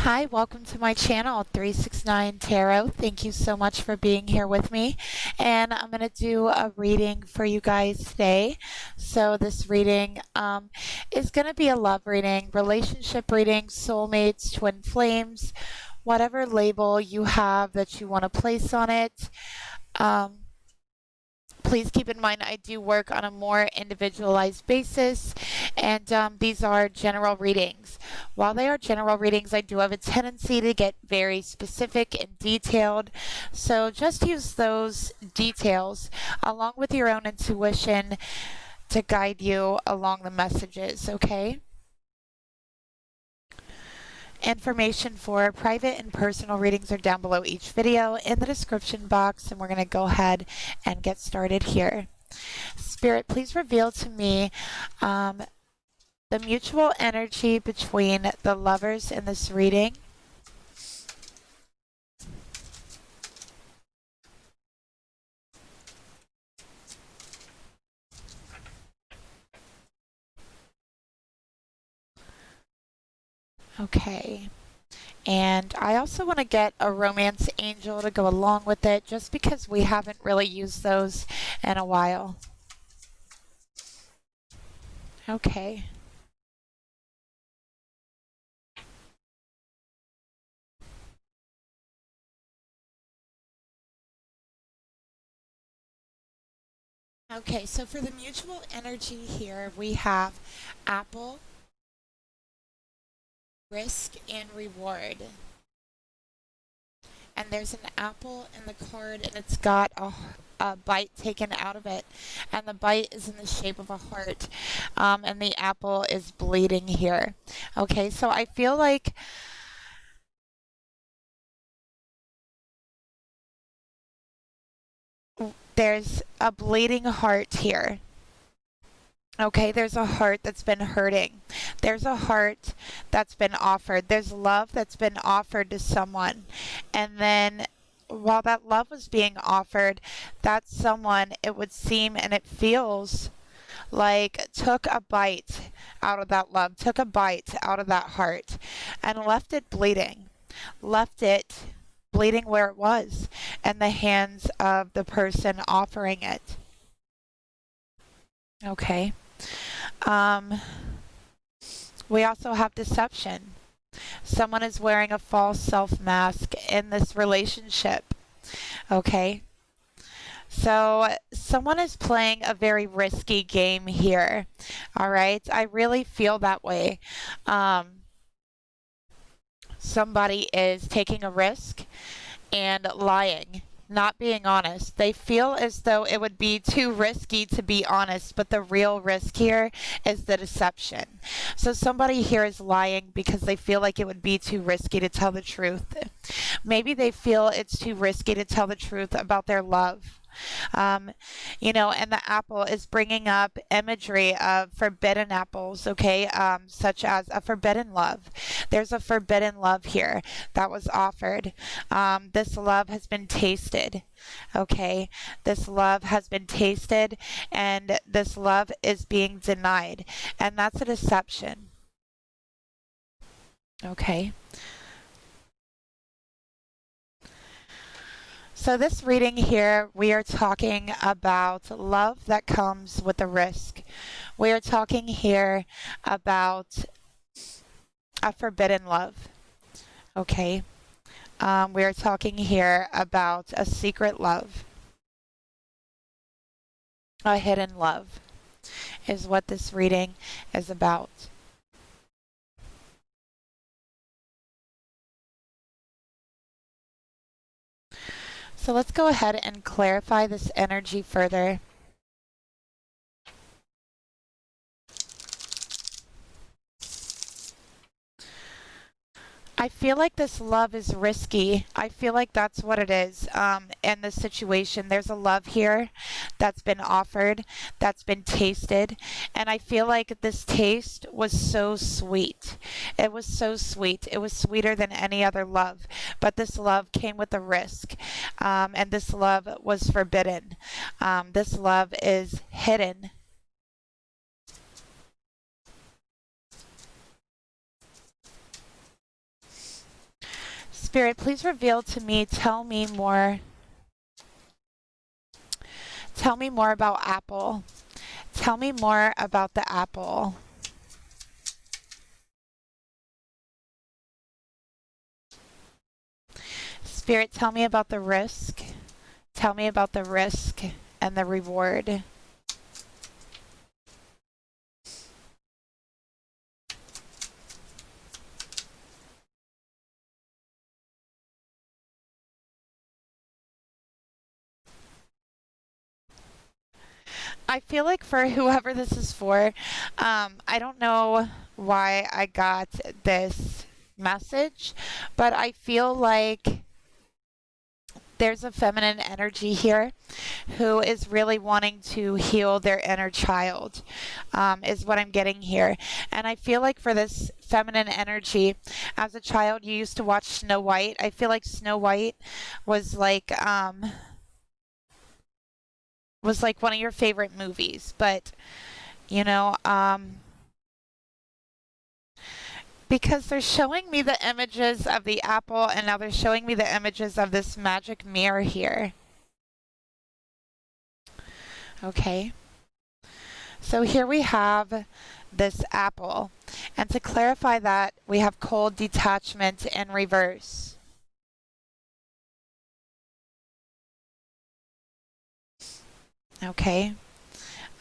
Hi, welcome to my channel, 369 Tarot. Thank you so much for being here with me. And I'm going to do a reading for you guys today. So this reading is going to be a love reading, relationship reading, soulmates, twin flames, whatever label you have that you want to place on it. Please keep in mind I do work on a more individualized basis, and these are general readings. While they are general readings, I do have a tendency to get very specific and detailed, so just use those details along with your own intuition to guide you along the messages, okay? Information for private and personal readings are down below each video in the description box, and we're going to go ahead and get started here. Spirit, please reveal to me the mutual energy between the lovers in this reading. Okay. And I also want to get a romance angel to go along with it, just because we haven't really used those in a while. Okay. Okay, so for the mutual energy here, we have apple, risk, and reward. And there's an apple in the card, and it's got a bite taken out of it, and the bite is in the shape of a heart, and the apple is bleeding here. Okay, so I feel like there's a bleeding heart here. Okay, there's a heart that's been hurting. There's a heart that's been offered. There's love that's been offered to someone. And then while that love was being offered, that someone, it would seem and it feels like, took a bite out of that love, took a bite out of that heart, and left it bleeding. Left it bleeding where it was, in the hands of the person offering it. Okay. We also have deception. Someone is wearing a false self mask in this relationship. Okay. So someone is playing a very risky game here. All right. I really feel that way. Somebody is taking a risk and lying, not being honest. They feel as though it would be too risky to be honest, but the real risk here is the deception. So somebody here is lying because they feel like it would be too risky to tell the truth. Maybe they feel it's too risky to tell the truth about their love. And the apple is bringing up imagery of forbidden apples, okay, such as a forbidden love. There's a forbidden love here that was offered. This love has been tasted, okay? This love has been tasted, and this love is being denied, and that's a deception, okay? So this reading here, we are talking about love that comes with a risk. We are talking here about a forbidden love, okay? We are talking here about a secret love. A hidden love is what this reading is about. So let's go ahead and clarify this energy further. I feel like this love is risky. I feel like that's what it is in this situation. There's a love here that's been offered, that's been tasted, and I feel like this taste was so sweet. It was so sweet. It was sweeter than any other love, but this love came with a risk, and this love was forbidden. This love is hidden. Spirit, please reveal to me, tell me more. Tell me more about apple. Tell me more about the apple. Spirit, tell me about the risk. Tell me about the risk and the reward. I feel like for whoever this is for, I don't know why I got this message, but I feel like there's a feminine energy here who is really wanting to heal their inner child, is what I'm getting here. And I feel like for this feminine energy, as a child, you used to watch Snow White. I feel like Snow White was like one of your favorite movies, but you know, because they're showing me the images of the apple, and now they're showing me the images of this magic mirror here. Okay. So here we have this apple. And to clarify that, we have cold detachment in reverse. Okay.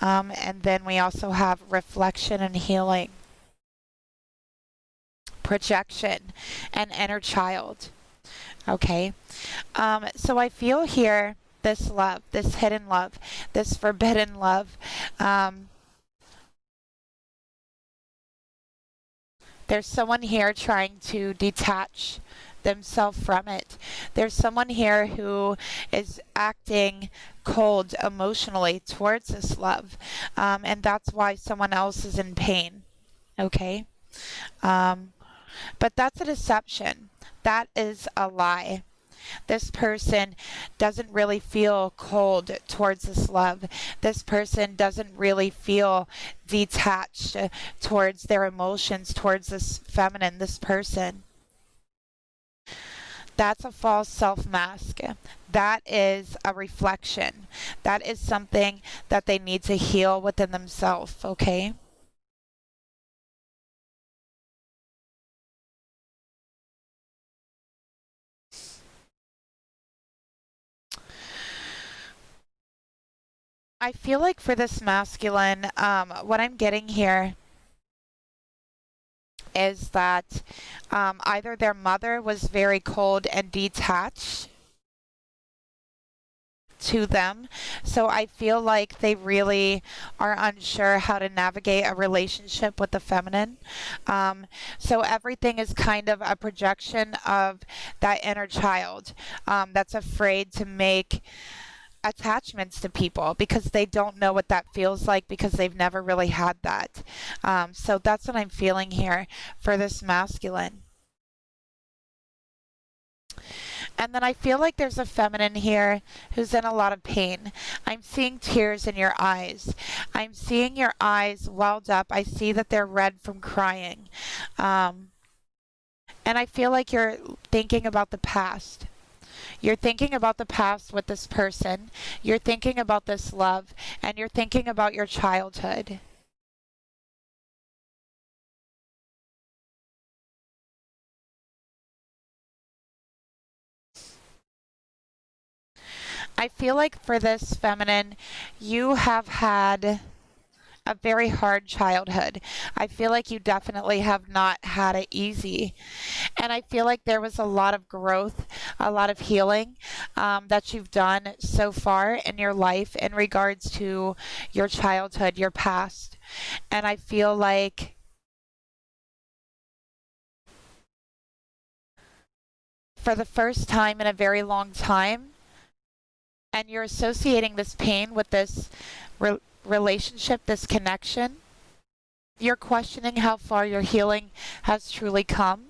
And then we also have reflection and healing, projection, and inner child. Okay. So I feel here this love, this hidden love, this forbidden love. There's someone here trying to detach themselves from it. There's someone here who is acting cold emotionally towards this love. And that's why someone else is in pain. Okay? But that's a deception. That is a lie. This person doesn't really feel cold towards this love. This person doesn't really feel detached towards their emotions, towards this feminine, this person. That's a false self-mask. That is a reflection. That is something that they need to heal within themselves, okay? I feel like for this masculine, what I'm getting here is that either their mother was very cold and detached to them. So I feel like they really are unsure how to navigate a relationship with the feminine. So everything is kind of a projection of that inner child that's afraid to make attachments to people because they don't know what that feels like because they've never really had that. So that's what I'm feeling here for this masculine. And then I feel like there's a feminine here who's in a lot of pain. I'm seeing tears in your eyes. I'm seeing your eyes welled up. I see that they're red from crying. And I feel like you're thinking about the past. You're thinking about the past with this person. You're thinking about this love. And you're thinking about your childhood. I feel like for this feminine, you have had a very hard childhood. I feel like you definitely have not had it easy. And I feel like there was a lot of growth, a lot of healing that you've done so far in your life in regards to your childhood, your past. And I feel like for the first time in a very long time, and you're associating this pain with this relationship, this connection, you're questioning how far your healing has truly come.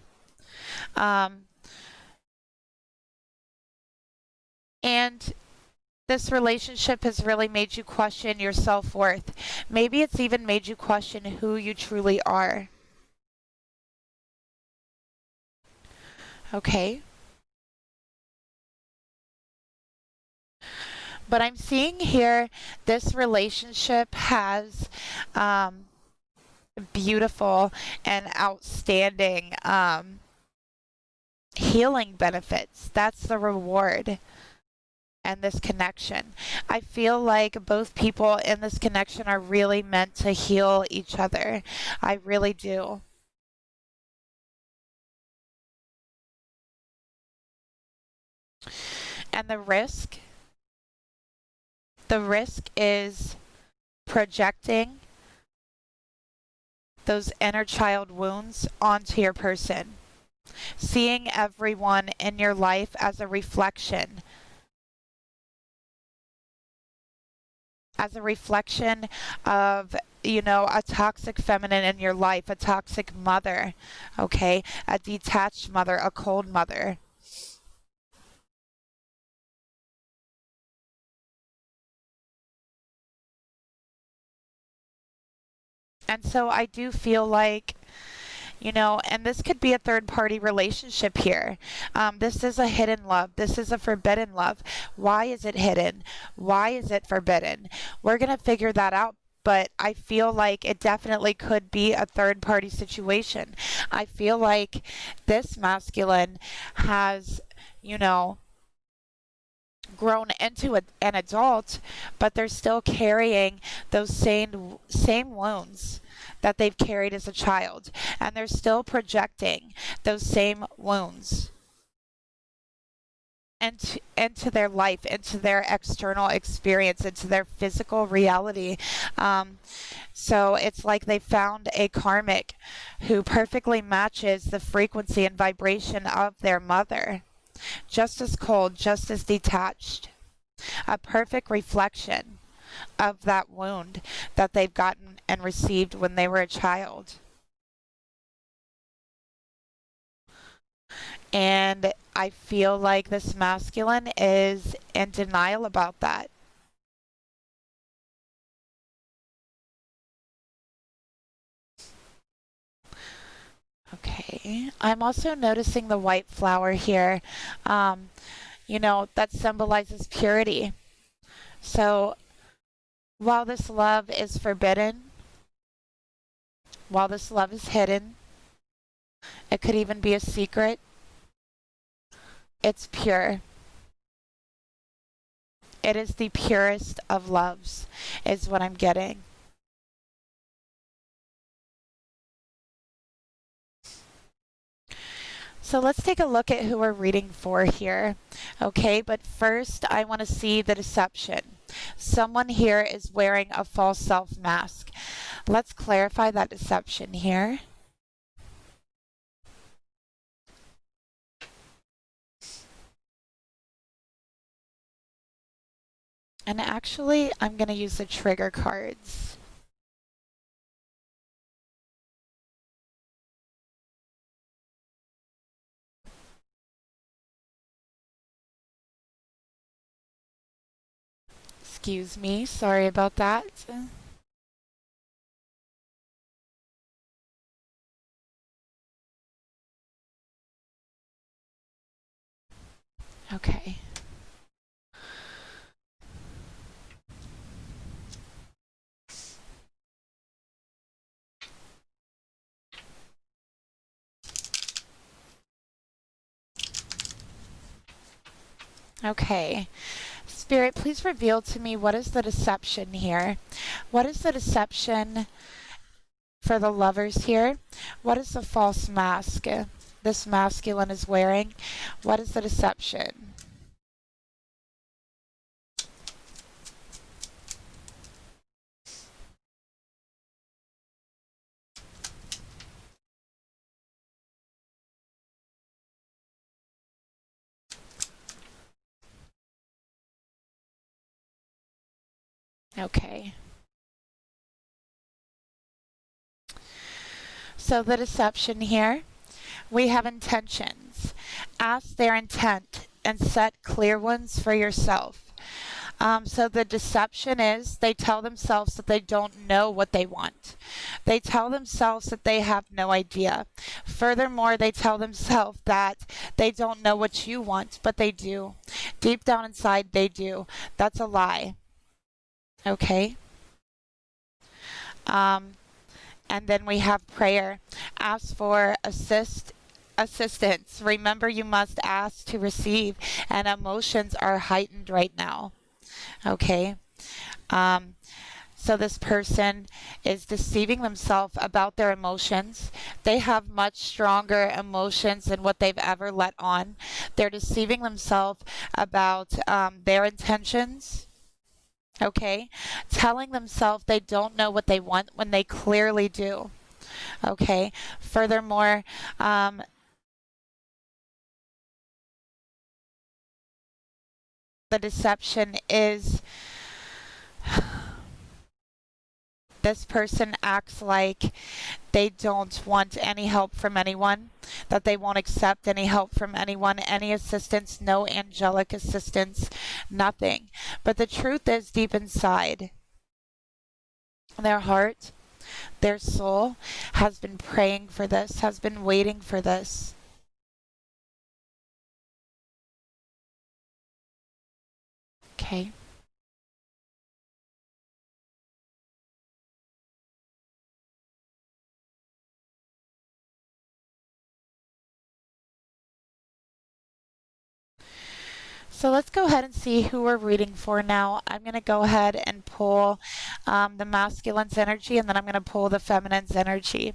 And this relationship has really made you question your self-worth. Maybe it's even made you question who you truly are. Okay. But I'm seeing here this relationship has beautiful and outstanding healing benefits. That's the reward. And this connection. I feel like both people in this connection are really meant to heal each other. I really do. And the risk is projecting those inner child wounds onto your person. Seeing everyone in your life as a reflection of, a toxic feminine in your life, a toxic mother, okay? A detached mother, a cold mother. And so I do feel like, and this could be a third party relationship here. This is a hidden love. This is a forbidden love. Why is it hidden? Why is it forbidden? We're going to figure that out. But I feel like it definitely could be a third party situation. I feel like this masculine has, grown into an adult, but they're still carrying those same wounds that they've carried as a child, and they're still projecting those same wounds into their life, into their external experience, into their physical reality. So it's like they found a karmic who perfectly matches the frequency and vibration of their mother. Just as cold, just as detached. A perfect reflection of that wound that they've gotten and received when they were a child. And I feel like this masculine is in denial about that. Okay, I'm also noticing the white flower here, that symbolizes purity. So while this love is forbidden, while this love is hidden, it could even be a secret, it's pure. It is the purest of loves, is what I'm getting. So let's take a look at who we're reading for here. Okay, but first I want to see the deception. Someone here is wearing a false self mask. Let's clarify that deception here. And actually, I'm going to use the trigger cards. Excuse me, sorry about that. Okay. Okay. Spirit, please reveal to me what is the deception here. What is the deception for the lovers here? What is the false mask this masculine is wearing? What is the deception? Okay. So the deception here, we have intentions. Ask their intent and set clear ones for yourself. So the deception is they tell themselves that they don't know what they want. They tell themselves that they have no idea. Furthermore, they tell themselves that They don't know what you want, but they do. Deep down inside, they do. That's a lie. Okay? And then we have prayer. Ask for assistance. Remember, you must ask to receive, and emotions are heightened right now. Okay? So this person is deceiving themselves about their emotions. They have much stronger emotions than what they've ever let on. They're deceiving themselves about their intentions. Okay? Telling themselves they don't know what they want when they clearly do. Okay? Furthermore, the deception is this person acts like they don't want any help from anyone, that they won't accept any help from anyone, any assistance, no angelic assistance, nothing. But the truth is, deep inside, their heart, their soul has been praying for this, has been waiting for this. Okay. So let's go ahead and see who we're reading for now. I'm going to go ahead and pull the masculine's energy, and then I'm going to pull the feminine's energy.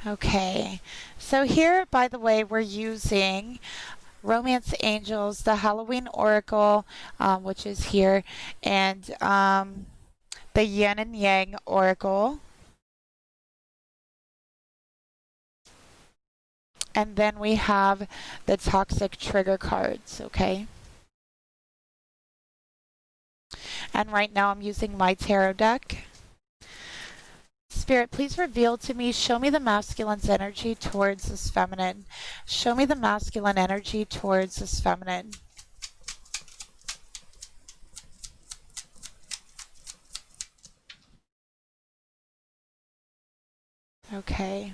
Okay, so here, by the way, we're using Romance Angels, the Halloween Oracle, which is here, and the Yin and Yang Oracle. And then we have the Toxic Trigger cards, okay? And right now I'm using my tarot deck. Spirit, please reveal to me, show me the masculine's energy towards this feminine. Show me the masculine energy towards this feminine. Okay.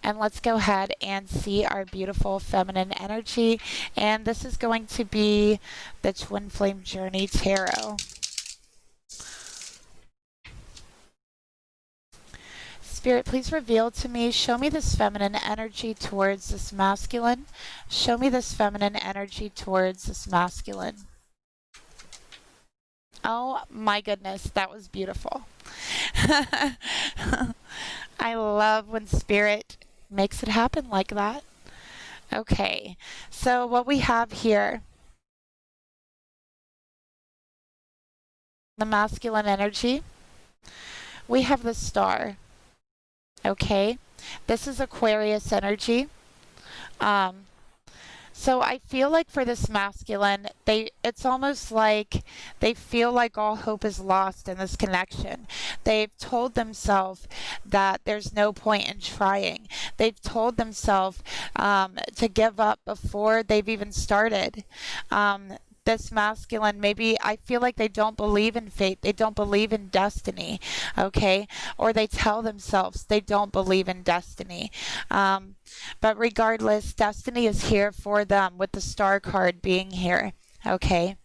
And let's go ahead and see our beautiful feminine energy. And this is going to be the Twin Flame Journey Tarot. Spirit, please reveal to me, show me this feminine energy towards this masculine. Show me this feminine energy towards this masculine. Oh my goodness, that was beautiful. I love when Spirit makes it happen like that. Okay, so what we have here, the masculine energy, we have the star. Okay, this is Aquarius energy. So I feel like for this masculine, it's almost like they feel like all hope is lost in this connection. They've told themselves that there's no point in trying. They've told themselves to give up before they've even started. This masculine, maybe I feel like they don't believe in fate, they don't believe in destiny, okay? Or they tell themselves they don't believe in destiny. But regardless, destiny is here for them with the star card being here, okay?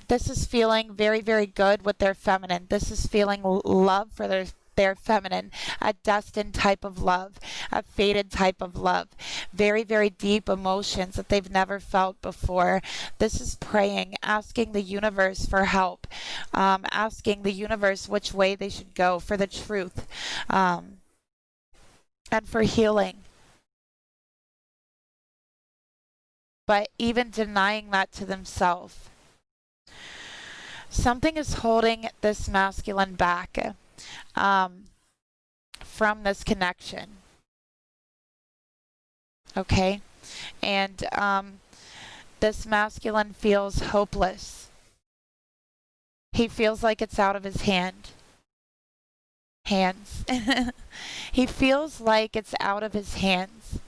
This is feeling very, very good with their feminine. This is feeling love for their feminine, a destined type of love, a fated type of love, very, very deep emotions that they've never felt before. This is praying, asking the universe for help, asking the universe which way they should go for the truth, and for healing. But even denying that to themselves. Something is holding this masculine back from this connection. Okay? And this masculine feels hopeless. He feels like it's out of his hands. He feels like it's out of his hands.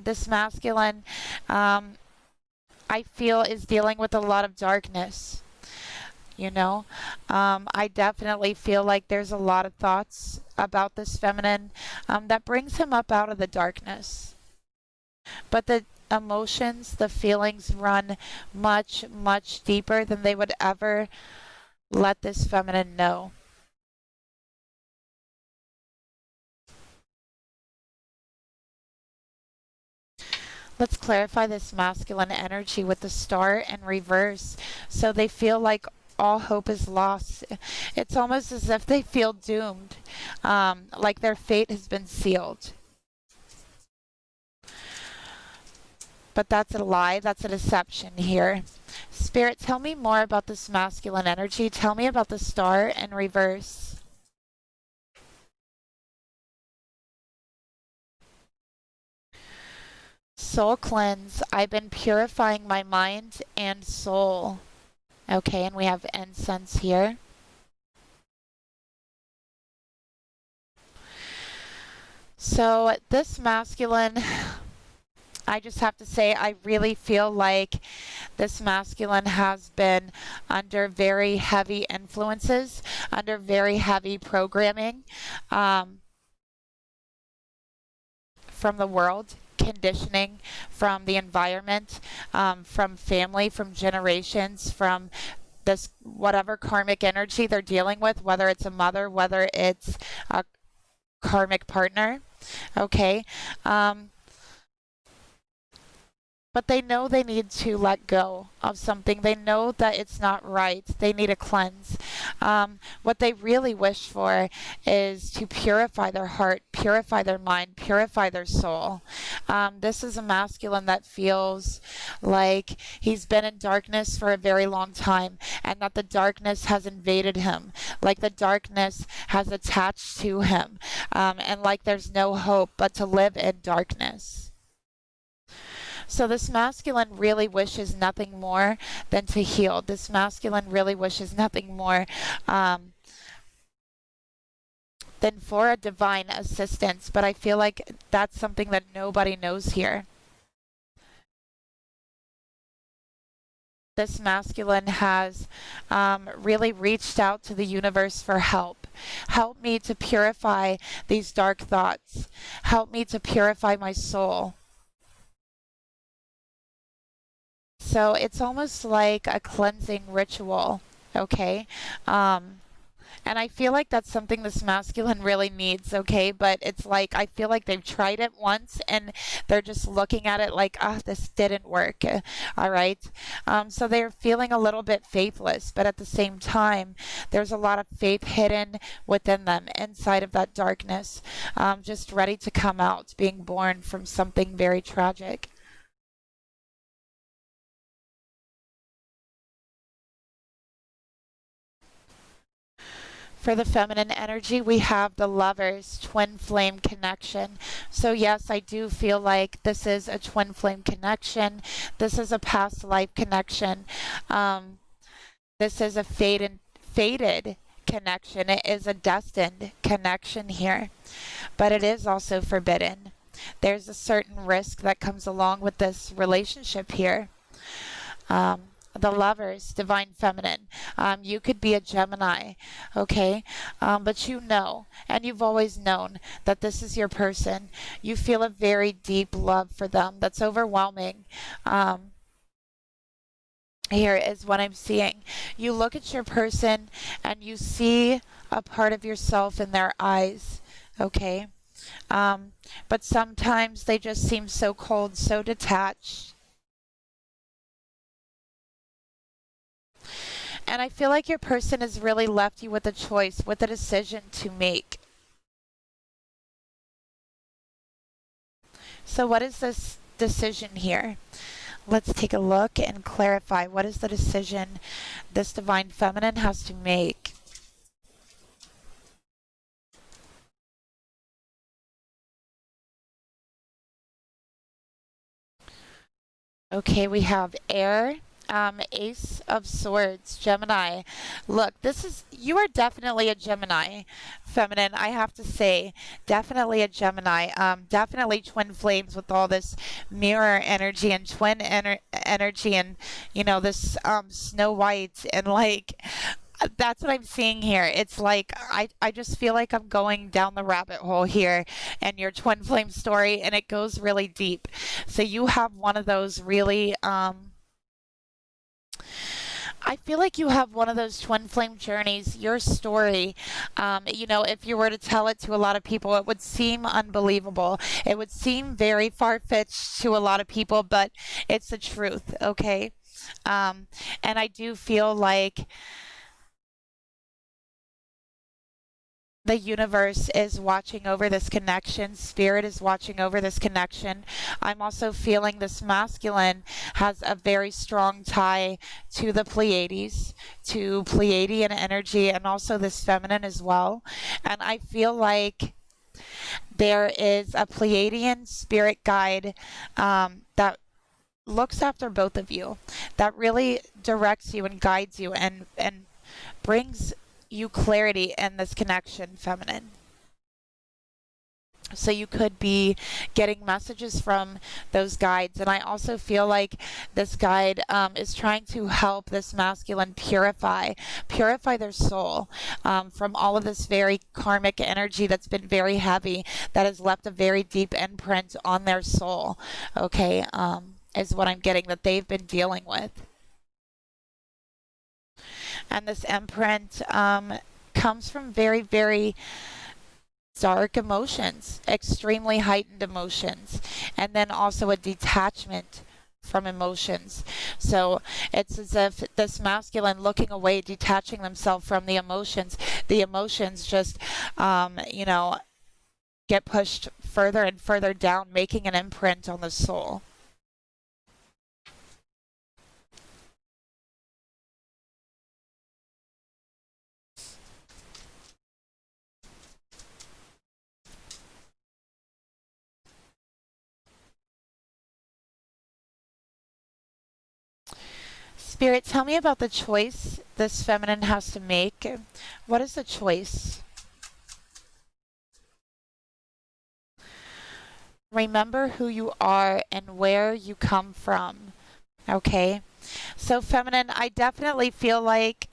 This masculine, I feel, is dealing with a lot of darkness. You know, I definitely feel like there's a lot of thoughts about this feminine that brings him up out of the darkness. But the emotions, the feelings run much, much deeper than they would ever let this feminine know. Let's clarify this masculine energy with the star in reverse. So they feel like all hope is lost. It's almost as if they feel doomed, like their fate has been sealed. But that's a lie. That's a deception here. Spirit, tell me more about this masculine energy. Tell me about the star in reverse. Soul cleanse. I've been purifying my mind and soul. Okay, and we have incense here. So this masculine, I just have to say, I really feel like this masculine has been under very heavy influences, under very heavy programming from the world, conditioning from the environment, from family, from generations, from this whatever karmic energy they're dealing with, whether it's a mother, whether it's a karmic partner. Okay. But they know they need to let go of something. They know that it's not right. They need a cleanse. What they really wish for is to purify their heart, purify their mind, purify their soul. This is a masculine that feels like he's been in darkness for a very long time and that the darkness has invaded him, like the darkness has attached to him, and like there's no hope but to live in darkness. So this masculine really wishes nothing more than to heal. This masculine really wishes nothing more than for a divine assistance. But I feel like that's something that nobody knows here. This masculine has really reached out to the universe for help. Help me to purify these dark thoughts. Help me to purify my soul. So it's almost like a cleansing ritual, okay? And I feel like that's something this masculine really needs, okay? But it's like, I feel like they've tried it once and they're just looking at it like, this didn't work, all right? So they're feeling a little bit faithless, but at the same time, there's a lot of faith hidden within them, inside of that darkness, just ready to come out, being born from something very tragic. For the feminine energy, we have the Lovers twin flame connection. So yes, I do feel like this is a twin flame connection. This is a past life connection. This is a fated connection. It is a destined connection here, but it is also forbidden. There's a certain risk that comes along with this relationship here. The Lovers, divine feminine. You could be a Gemini, okay? But you know, and you've always known that this is your person. You feel a very deep love for them that's overwhelming. Here is what I'm seeing. You look at your person and you see a part of yourself in their eyes, okay? But sometimes they just seem so cold, so detached. And I feel like your person has really left you with a choice, with a decision to make. So what is this decision here? Let's take a look and clarify what is the decision this divine feminine has to make. Okay, we have air, Ace of Swords, Gemini. Look, you are definitely a Gemini, feminine, I have to say. Definitely a Gemini. Definitely twin flames with all this mirror energy and twin energy and, this Snow White and like, that's what I'm seeing here. It's like I just feel like I'm going down the rabbit hole here and your twin flame story, and it goes really deep. So you have one of those really I feel like you have one of those twin flame journeys. Your story, if you were to tell it to a lot of people, it would seem unbelievable. It would seem very far fetched to a lot of people, but it's the truth, okay? And I do feel like the universe is watching over this connection. Spirit is watching over this connection. I'm also feeling this masculine has a very strong tie to the Pleiades, to Pleiadian energy, and also this feminine as well. And I feel like there is a Pleiadian spirit guide that looks after both of you, that really directs you and guides you and brings you clarity in this connection, feminine. So you could be getting messages from those guides. And I also feel like this guide is trying to help this masculine purify their soul from all of this very karmic energy that's been very heavy, that has left a very deep imprint on their soul, okay, is what I'm getting that they've been dealing with. And this imprint comes from very, very dark emotions, extremely heightened emotions, and then also a detachment from emotions. So it's as if this masculine looking away, detaching themselves from the emotions just, get pushed further and further down, making an imprint on the soul. Spirit, tell me about the choice this feminine has to make. What is the choice? Remember who you are and where you come from. Okay? So, feminine, I definitely feel like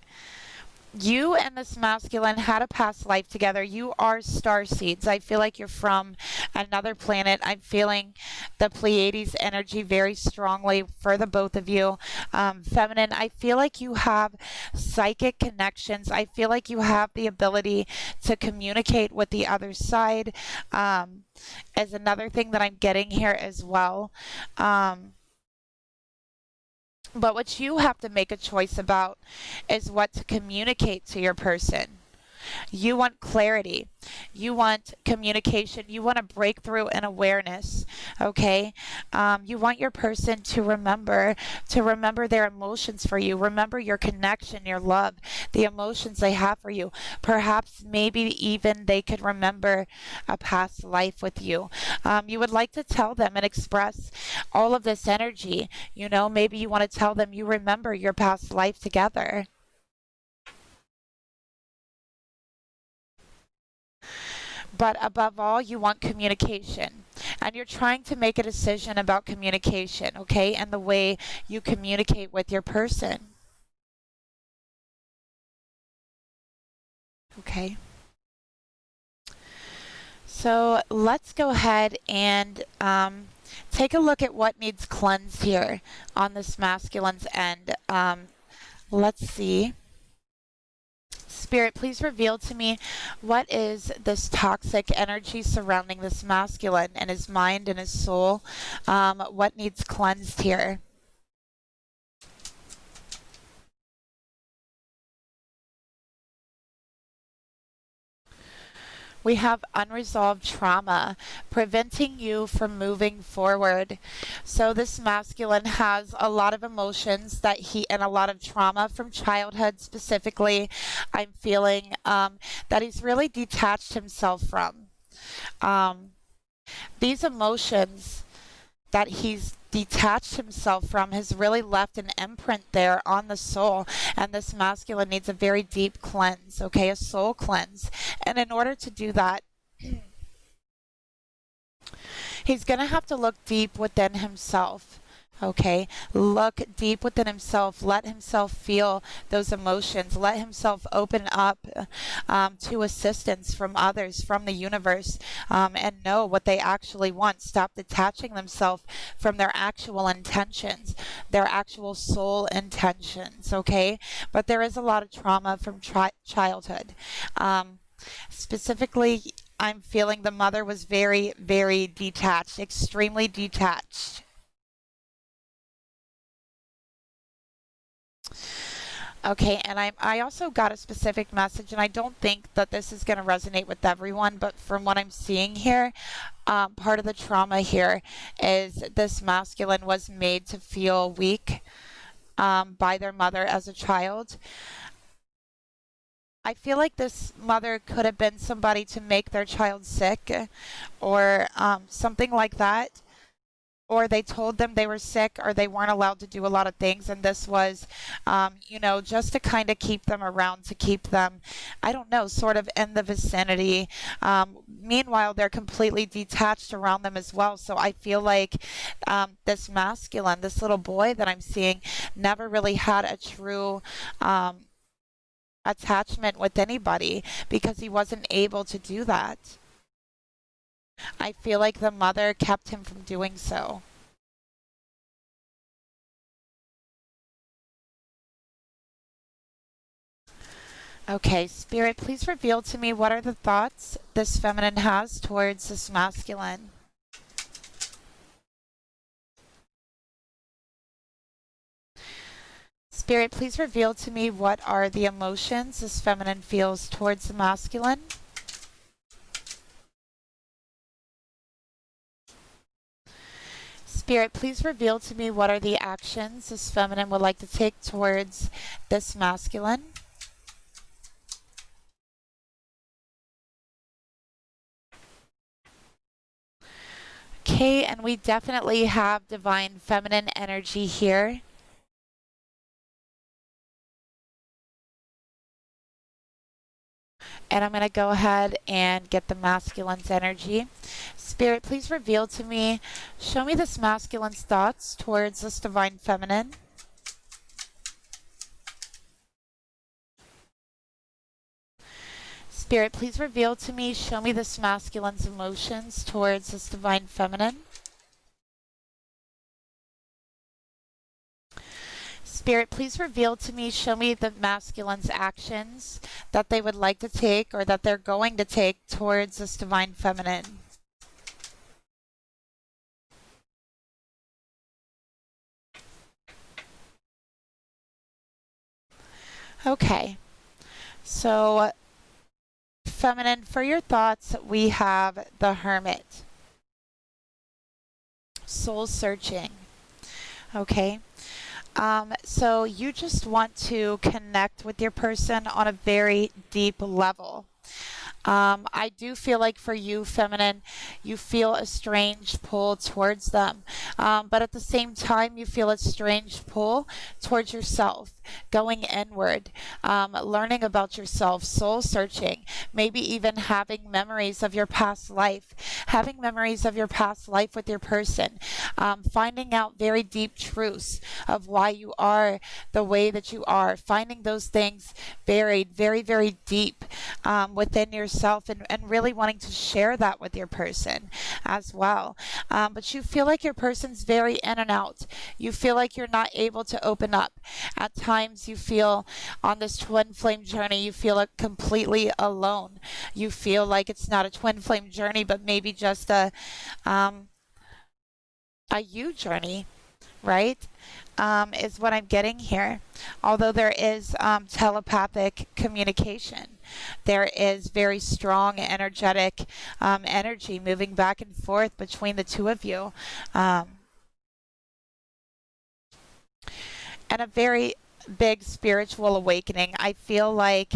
you and this masculine had a past life together. You are star seeds. I feel like you're from another planet. I'm feeling the Pleiades energy very strongly for the both of you. Feminine, I feel like you have psychic connections. I feel like you have the ability to communicate with the other side. As another thing that I'm getting here as well. But what you have to make a choice about is what to communicate to your person. You want clarity. You want communication. You want a breakthrough in awareness. Okay? You want your person to remember their emotions for you. Remember your connection, your love, the emotions they have for you. Perhaps maybe even they could remember a past life with you. You would like to tell them and express all of this energy. Maybe you want to tell them you remember your past life together. But above all, you want communication. And you're trying to make a decision about communication, okay? And the way you communicate with your person. Okay. So let's go ahead and take a look at what needs cleansed here on this masculine's end. Let's see. Spirit, please reveal to me what is this toxic energy surrounding this masculine and his mind and his soul. What needs cleansed here? We have unresolved trauma preventing you from moving forward. So this masculine has a lot of emotions and a lot of trauma from childhood specifically. I'm feeling that he's really detached himself from. Um, these emotions that he's detached himself from has really left an imprint there on the soul, and this masculine needs a very deep cleanse, okay, a soul cleanse. And in order to do that, he's going to have to look deep within himself. Okay, look deep within himself. Let himself feel those emotions. Let himself open up to assistance from others, from the universe, and know what they actually want. Stop detaching themselves from their actual intentions, their actual soul intentions. Okay, but there is a lot of trauma from childhood. Specifically, I'm feeling the mother was very, very detached, extremely detached. Okay, and I also got a specific message, and I don't think that this is going to resonate with everyone, but from what I'm seeing here, part of the trauma here is this masculine was made to feel weak by their mother as a child. I feel like this mother could have been somebody to make their child sick or something like that. Or they told them they were sick or they weren't allowed to do a lot of things. And this was, just to kind of keep them around, to keep them, I don't know, sort of in the vicinity. Meanwhile, they're completely detached around them as well. So I feel like this masculine, this little boy that I'm seeing, never really had a true attachment with anybody because he wasn't able to do that. I feel like the mother kept him from doing so. Okay, Spirit, please reveal to me what are the thoughts this feminine has towards this masculine. Spirit, please reveal to me what are the emotions this feminine feels towards the masculine. Spirit, please reveal to me what are the actions this feminine would like to take towards this masculine. Okay, and we definitely have divine feminine energy here. And I'm going to go ahead and get the masculine's energy. Spirit, please reveal to me, show me this masculine's thoughts towards this divine feminine. Spirit, please reveal to me, show me this masculine's emotions towards this divine feminine. Spirit, please reveal to me, show me the masculine's actions that they would like to take or that they're going to take towards this divine feminine. Okay, so feminine, for your thoughts, we have the Hermit. Soul searching. Okay. So you just want to connect with your person on a very deep level. I do feel like for you, feminine, you feel a strange pull towards them. But at the same time, you feel a strange pull towards yourself, going inward, learning about yourself, soul searching, maybe even having memories of your past life, having memories of your past life with your person, finding out very deep truths of why you are the way that you are, finding those things buried very, very deep within yourself and really wanting to share that with your person as well. But you feel like your person's very in and out. You feel like you're not able to open up. At times you feel on this twin flame journey, you feel like completely alone. You feel like it's not a twin flame journey, but maybe just a you journey. right? Is what I'm getting here. Although there is telepathic communication, there is very strong, energetic energy moving back and forth between the two of you, and a very big spiritual awakening. I feel like,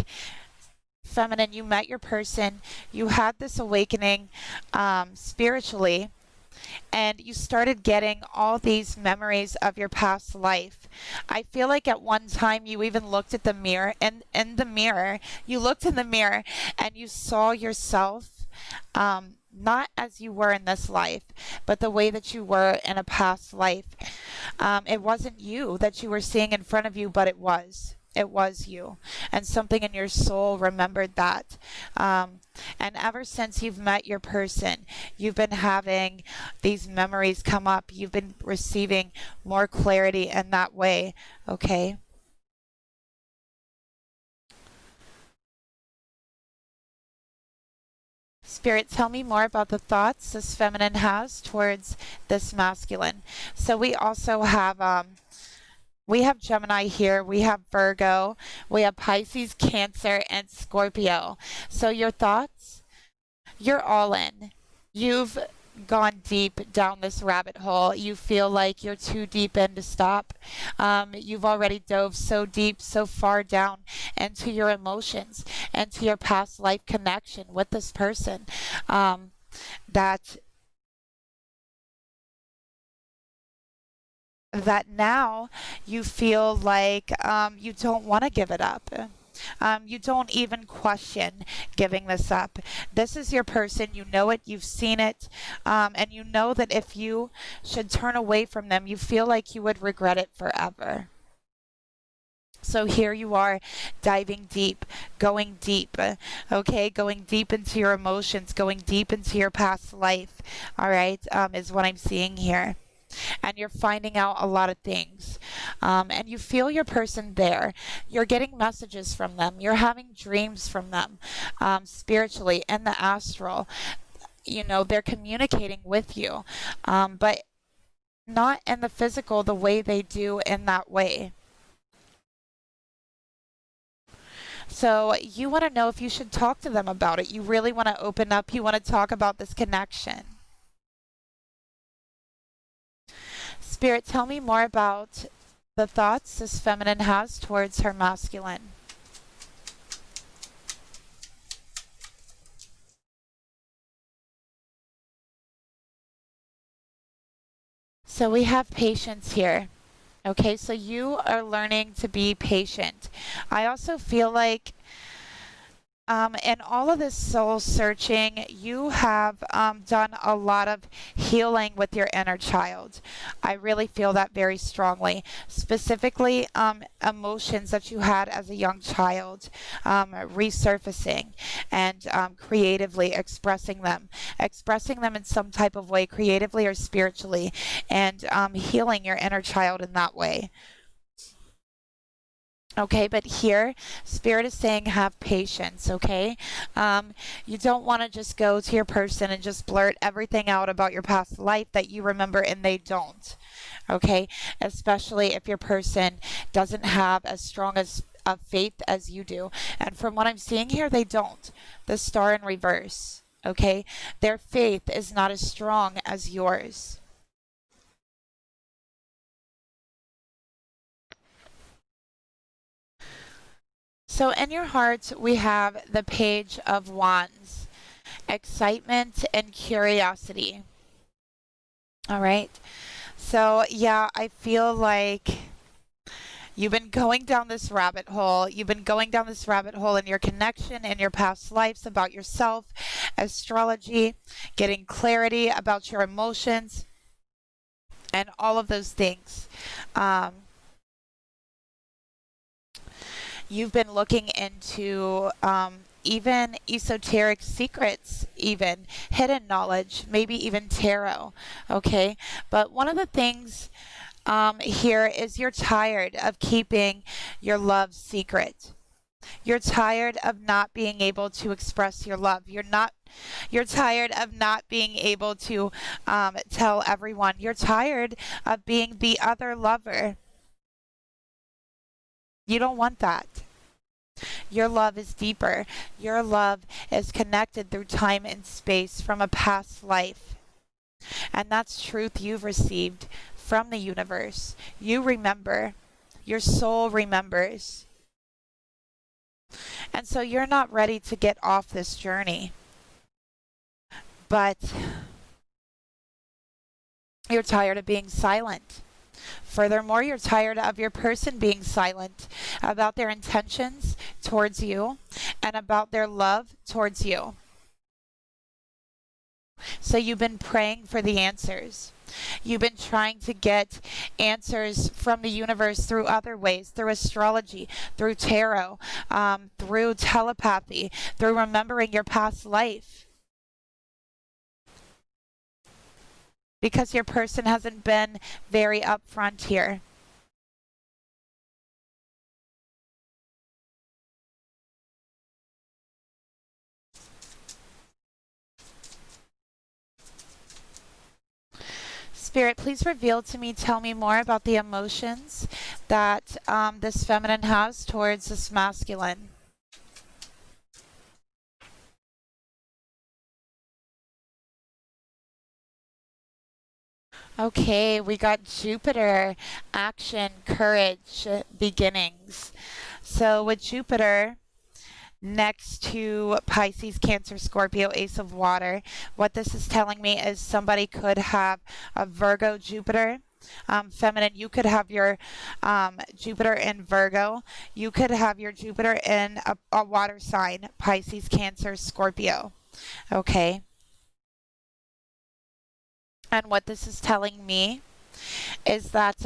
feminine, you met your person, you had this awakening spiritually, and you started getting all these memories of your past life. I feel like at one time you even looked at the mirror, and in the mirror, you looked in the mirror and you saw yourself, not as you were in this life, but the way that you were in a past life. It wasn't you that you were seeing in front of you, but it was. It was you. And something in your soul remembered that. And ever since you've met your person, you've been having these memories come up. You've been receiving more clarity in that way. Okay? Spirit, tell me more about the thoughts this feminine has towards this masculine. So we have Gemini here, we have Virgo, we have Pisces, Cancer, and Scorpio. So your thoughts? You're all in. You've gone deep down this rabbit hole. You feel like you're too deep in to stop. You've already dove so deep, so far down into your emotions and to your past life connection with this person, that now you feel like you don't want to give it up. You don't even question giving this up. This is your person. You know it. You've seen it. And you know that if you should turn away from them, you feel like you would regret it forever. So here you are, diving deep, going deep, okay? Going deep into your emotions, going deep into your past life, all right, is what I'm seeing here. And you're finding out a lot of things. And you feel your person there. You're getting messages from them. You're having dreams from them, spiritually and the astral. You know, they're communicating with you, but not in the physical the way they do in that way. So you want to know if you should talk to them about it. You really want to open up. You want to talk about this connection. Spirit, tell me more about the thoughts this feminine has towards her masculine. So we have patience here. Okay, so you are learning to be patient. I also feel like, in all of this soul searching, you have done a lot of healing with your inner child. I really feel that very strongly. Specifically, emotions that you had as a young child, resurfacing and creatively expressing them in some type of way, creatively or spiritually, and healing your inner child in that way. Okay, but here, Spirit is saying have patience, okay? You don't want to just go to your person and just blurt everything out about your past life that you remember and they don't, okay? Especially if your person doesn't have as strong as a faith as you do. And from what I'm seeing here, they don't. The star in reverse, okay? Their faith is not as strong as yours. So in your heart, we have the Page of Wands, excitement and curiosity. All right. So yeah, I feel like you've been going down this rabbit hole. You've been going down this rabbit hole in your connection in your past lives about yourself, astrology, getting clarity about your emotions, and all of those things. Um, you've been looking into, even esoteric secrets, even hidden knowledge, maybe even tarot. Okay. But one of the things, here is you're tired of keeping your love secret. You're tired of not being able to express your love. You're not You're tired of not being able to tell everyone. You're tired of being the other lover. You don't want that. Your love is deeper. Your love is connected through time and space from a past life. And that's truth you've received from the universe. You remember. Your soul remembers. And so you're not ready to get off this journey. But you're tired of being silent. Furthermore, you're tired of your person being silent about their intentions towards you and about their love towards you. So you've been praying for the answers. You've been trying to get answers from the universe through other ways, through astrology, through tarot, through telepathy, through remembering your past life. Because your person hasn't been very upfront here. Spirit, please reveal to me, tell me more about the emotions that this feminine has towards this masculine. Okay, we got Jupiter, action, courage, beginnings. So with Jupiter next to Pisces, Cancer, Scorpio, Ace of Water, what this is telling me is somebody could have a Virgo Jupiter. Feminine, you could have your Jupiter in Virgo. You could have your Jupiter in a water sign, Pisces, Cancer, Scorpio. Okay. And what this is telling me is that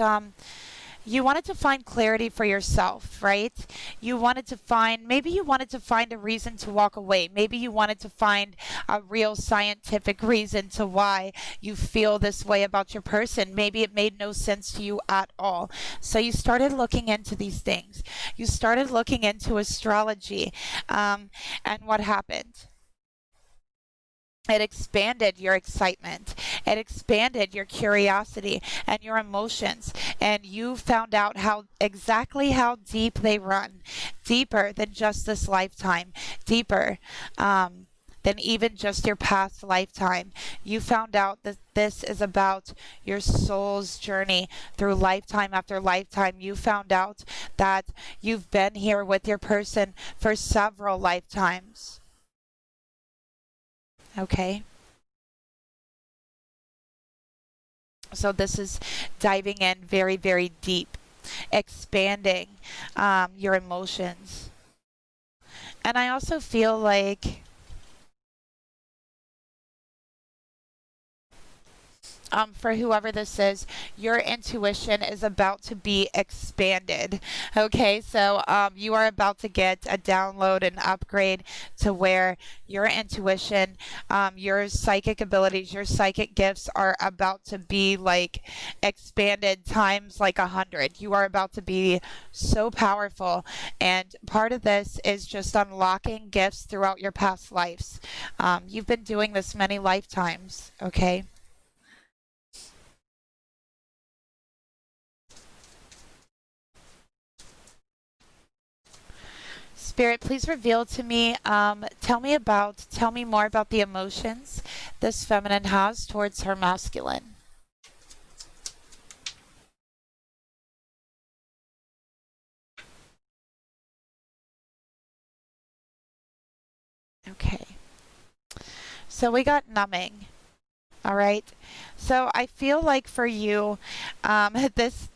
you wanted to find clarity for yourself, right? Maybe you wanted to find a reason to walk away. Maybe you wanted to find a real scientific reason to why you feel this way about your person. Maybe it made no sense to you at all. So you started looking into these things. You started looking into astrology. And what happened? It expanded your excitement. It expanded your curiosity and your emotions. And you found out exactly how deep they run. Deeper than just this lifetime. Deeper than even just your past lifetime. You found out that this is about your soul's journey through lifetime after lifetime. You found out that you've been here with your person for several lifetimes. Okay. So this is diving in very, very deep, expanding your emotions. And I also feel like for whoever this is, your intuition is about to be expanded. Okay, so you are about to get a download and upgrade to where your intuition, your psychic abilities, your psychic gifts are about to be like expanded times like 100. You are about to be so powerful, and part of this is just unlocking gifts throughout your past lives. You've been doing this many lifetimes. Okay. Spirit, please reveal to me, tell me more about the emotions this feminine has towards her masculine. Okay. So we got numbing. All right. So I feel like for you,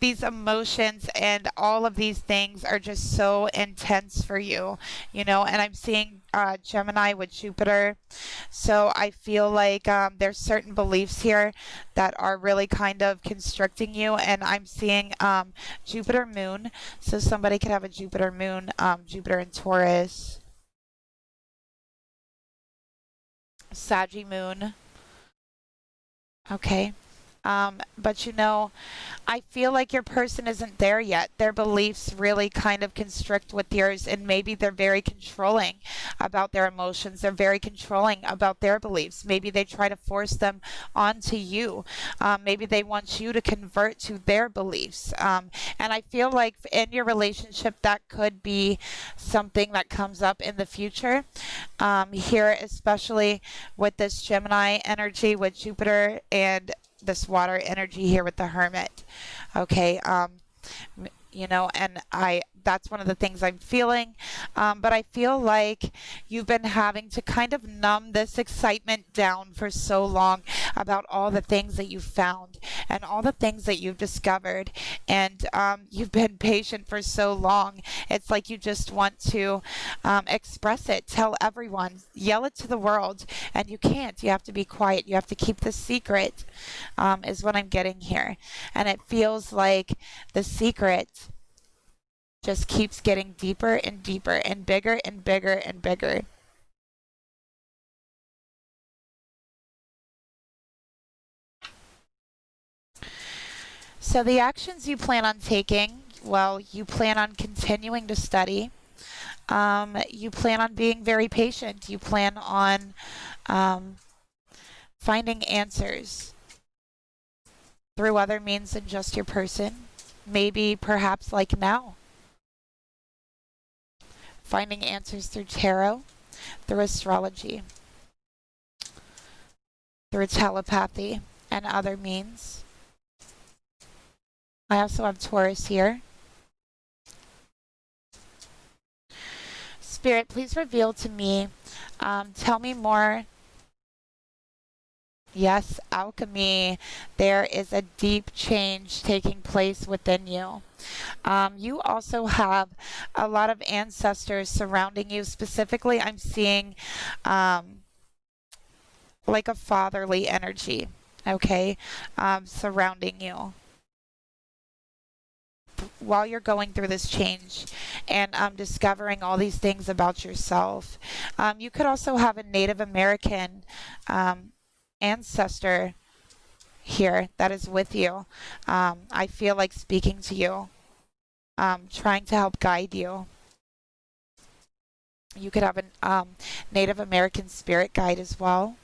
these emotions and all of these things are just so intense for you, and I'm seeing Gemini with Jupiter. So I feel like there's certain beliefs here that are really kind of constricting you, and I'm seeing Jupiter moon. So somebody could have a Jupiter moon, Jupiter in Taurus, Saggy moon. Okay. But you know, I feel like your person isn't there yet. Their beliefs really kind of constrict with yours, and maybe they're very controlling about their emotions. They're very controlling about their beliefs. Maybe they try to force them onto you. Maybe they want you to convert to their beliefs. And I feel like in your relationship, that could be something that comes up in the future. Here, especially with this Gemini energy with Jupiter and this water energy here with the Hermit. Okay. You know, and that's one of the things I'm feeling. But I feel like you've been having to kind of numb this excitement down for so long about all the things that you've found and all the things that you've discovered. And you've been patient for so long. It's like you just want to express it, tell everyone, yell it to the world, and you can't. You have to be quiet. You have to keep the secret, is what I'm getting here. And it feels like the secret just keeps getting deeper and deeper and bigger and bigger and bigger. So the actions you plan on taking, well, you plan on continuing to study. You plan on being very patient. You plan on finding answers through other means than just your person. Maybe perhaps like now. Finding answers through tarot, through astrology, through telepathy, and other means. I also have Taurus here. Spirit, please reveal to me, tell me more. Yes, alchemy. There is a deep change taking place within you. You also have a lot of ancestors surrounding you. Specifically, I'm seeing like a fatherly energy, okay, surrounding you while you're going through this change and discovering all these things about yourself. You could also have a Native American ancestor here that is with you. I feel like speaking to you, trying to help guide you. You could have a Native American spirit guide as well.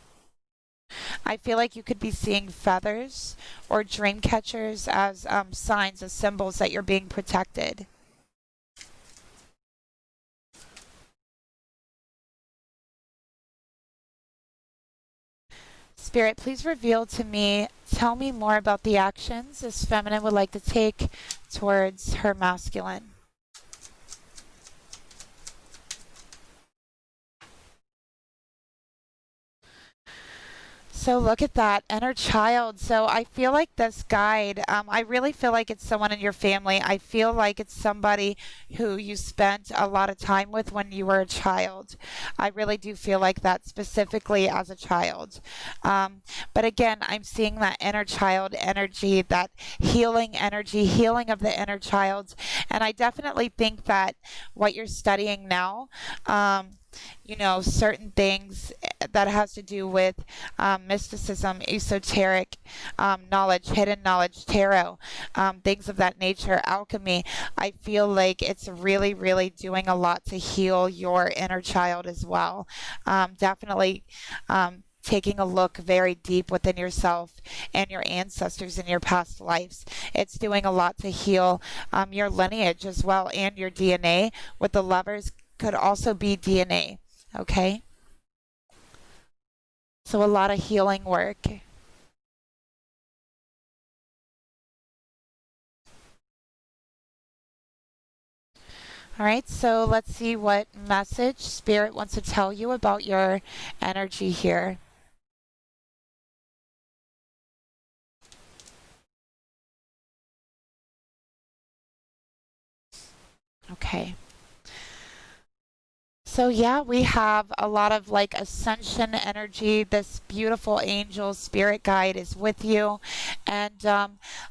I feel like you could be seeing feathers or dream catchers as signs, as symbols that you're being protected. Spirit, please reveal to me, tell me more about the actions this feminine would like to take towards her masculine. So look at that inner child. So I feel like this guide, I really feel like it's someone in your family. I feel like it's somebody who you spent a lot of time with when you were a child. I really do feel like that specifically as a child. But again, I'm seeing that inner child energy, that healing energy, healing of the inner child. And I definitely think that what you're studying now, you know, certain things that has to do with mysticism, esoteric knowledge, hidden knowledge, tarot, things of that nature, alchemy. I feel like it's really, really doing a lot to heal your inner child as well. Definitely taking a look very deep within yourself and your ancestors in your past lives. It's doing a lot to heal your lineage as well, and your DNA. With the Lovers could also be DNA, okay? So a lot of healing work. All right, so let's see what message Spirit wants to tell you about your energy here. Okay. So yeah, we have a lot of like ascension energy. This beautiful angel spirit guide is with you, and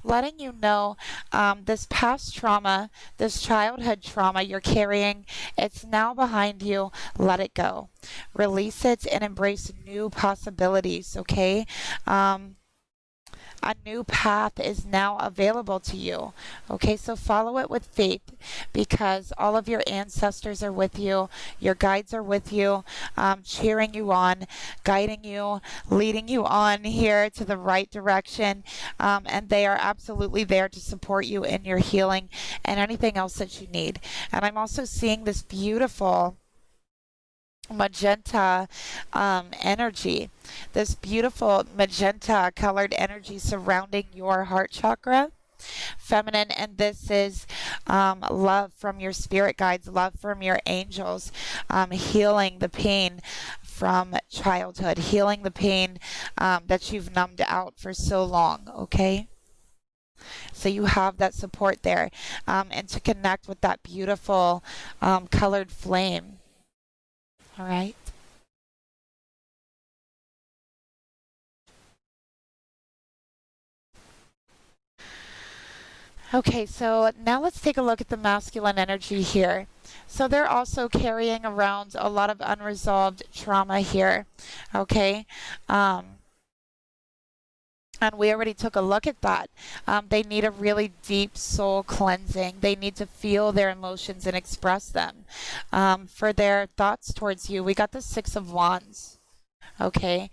letting you know this past trauma, this childhood trauma you're carrying, it's now behind you. Let it go. Release it and embrace new possibilities, okay? A new path is now available to you. Okay, so follow it with faith, because all of your ancestors are with you, your guides are with you, cheering you on, guiding you, leading you on here to the right direction, and they are absolutely there to support you in your healing and anything else that you need. And I'm also seeing this beautiful magenta energy, this beautiful magenta colored energy surrounding your heart chakra, feminine, and this is love from your spirit guides, love from your angels, healing the pain from childhood, healing the pain that you've numbed out for so long. Okay, so you have that support there, and to connect with that beautiful colored flame. All right. Okay, so now let's take a look at the masculine energy here. So they're also carrying around a lot of unresolved trauma here. Okay. And we already took a look at that. They need a really deep soul cleansing. They need to feel their emotions and express them. For their thoughts towards you, we got the Six of Wands. Okay.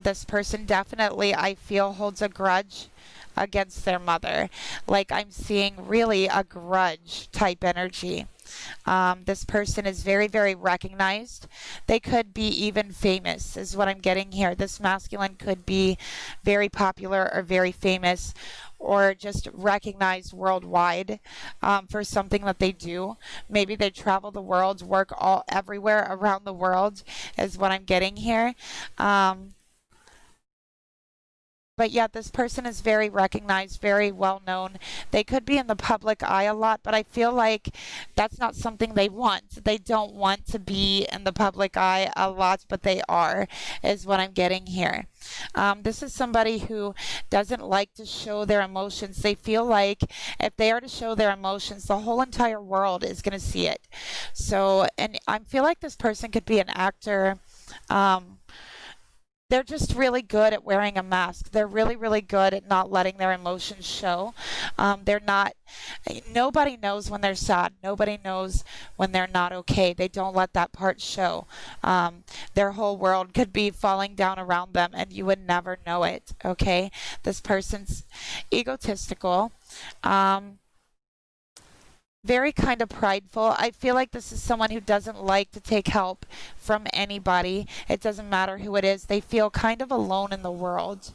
This person definitely, I feel, holds a grudge against their mother. Like, I'm seeing really a grudge type energy. This person is very, very recognized. They could be even famous, is what I'm getting here. This masculine could be very popular or very famous, or just recognized worldwide for something that they do. Maybe they travel the world, work everywhere around the world, is what I'm getting here. But yet this person is very recognized, very well known. They could be in the public eye a lot, but I feel like that's not something they want. They don't want to be in the public eye a lot, but they are, is what I'm getting here. This is somebody who doesn't like to show their emotions. They feel like if they are to show their emotions, the whole entire world is going to see it. So, and I feel like this person could be an actor. They're just really good at wearing a mask. They're really, really good at not letting their emotions show. They're not, nobody knows when they're sad. Nobody knows when they're not okay. They don't let that part show. Their whole world could be falling down around them and you would never know it, okay? This person's egotistical. Very kind of prideful. I feel like this is someone who doesn't like to take help from anybody. It doesn't matter who it is. They feel kind of alone in the world.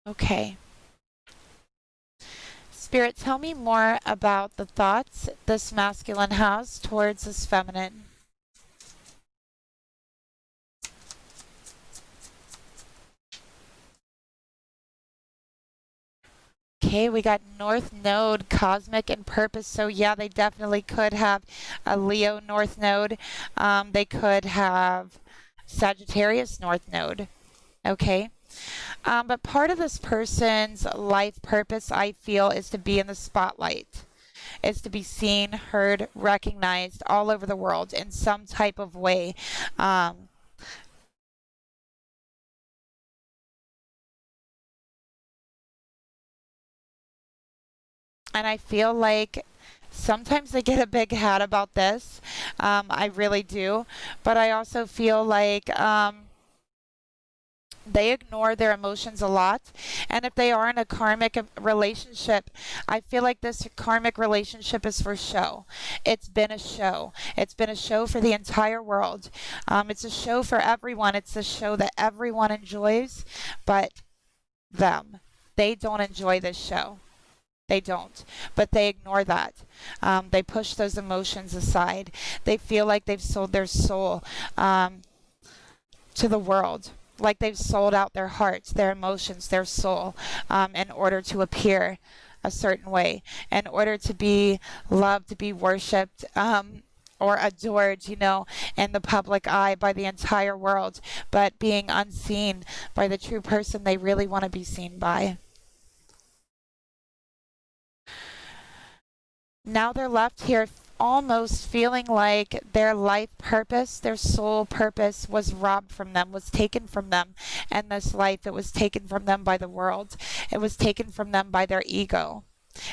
Okay. Spirit, tell me more about the thoughts this masculine has towards this feminine. Okay, we got North Node, Cosmic, and Purpose. So yeah, they definitely could have a Leo North Node. They could have Sagittarius North Node. Okay. But part of this person's life purpose, I feel, is to be in the spotlight. Is to be seen, heard, recognized all over the world in some type of way. And I feel like sometimes they get a big head about this. I really do. But I also feel like they ignore their emotions a lot. And if they are in a karmic relationship, I feel like this karmic relationship is for show. It's been a show. It's been a show for the entire world. It's a show for everyone. It's a show that everyone enjoys, but them. They don't enjoy this show. They don't, but they ignore that. They push those emotions aside. They feel like they've sold their soul to the world, like they've sold out their hearts, their emotions, their soul, in order to appear a certain way, in order to be loved, to be worshipped, or adored, in the public eye by the entire world, but being unseen by the true person they really want to be seen by. Now they're left here almost feeling like their life purpose, their soul purpose was robbed from them, was taken from them. And this life, it was taken from them by the world. It was taken from them by their ego.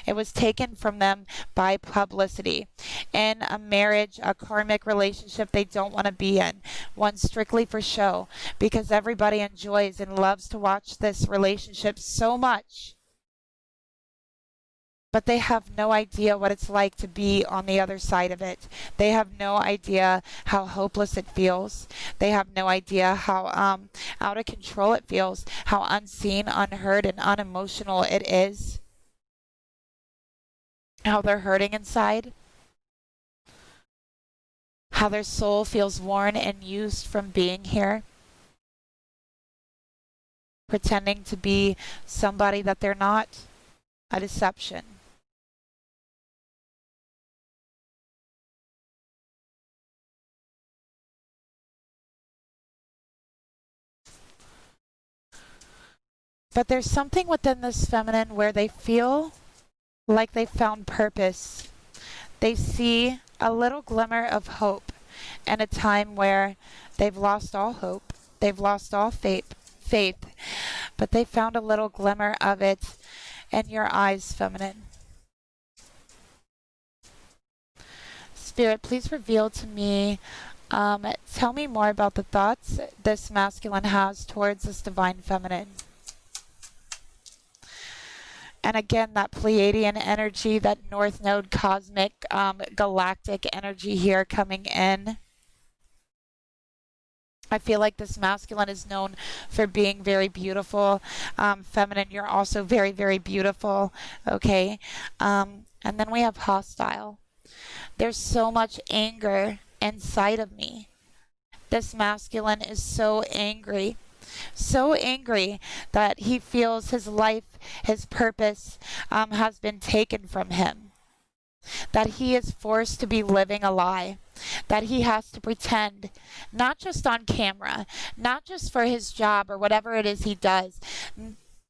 It was taken from them by publicity. In a marriage, a karmic relationship they don't want to be in, one strictly for show, because everybody enjoys and loves to watch this relationship so much. But they have no idea what it's like to be on the other side of it. They have no idea how hopeless it feels. They have no idea how out of control it feels, how unseen, unheard, and unemotional it is. How they're hurting inside. How their soul feels worn and used from being here. Pretending to be somebody that they're not. A deception. But there's something within this feminine where they feel like they found purpose. They see a little glimmer of hope in a time where they've lost all hope. They've lost all faith. But they found a little glimmer of it in your eyes, feminine. Spirit, please reveal to me, tell me more about the thoughts this masculine has towards this divine feminine. And again, that Pleiadian energy, that North Node cosmic galactic energy here coming in. I feel like this masculine is known for being very beautiful. Feminine, you're also very, very beautiful. Okay. And then we have hostile. There's so much anger inside of me. This masculine is so angry. So angry that he feels his life, his purpose has been taken from him. That he is forced to be living a lie. That he has to pretend, not just on camera, not just for his job or whatever it is he does,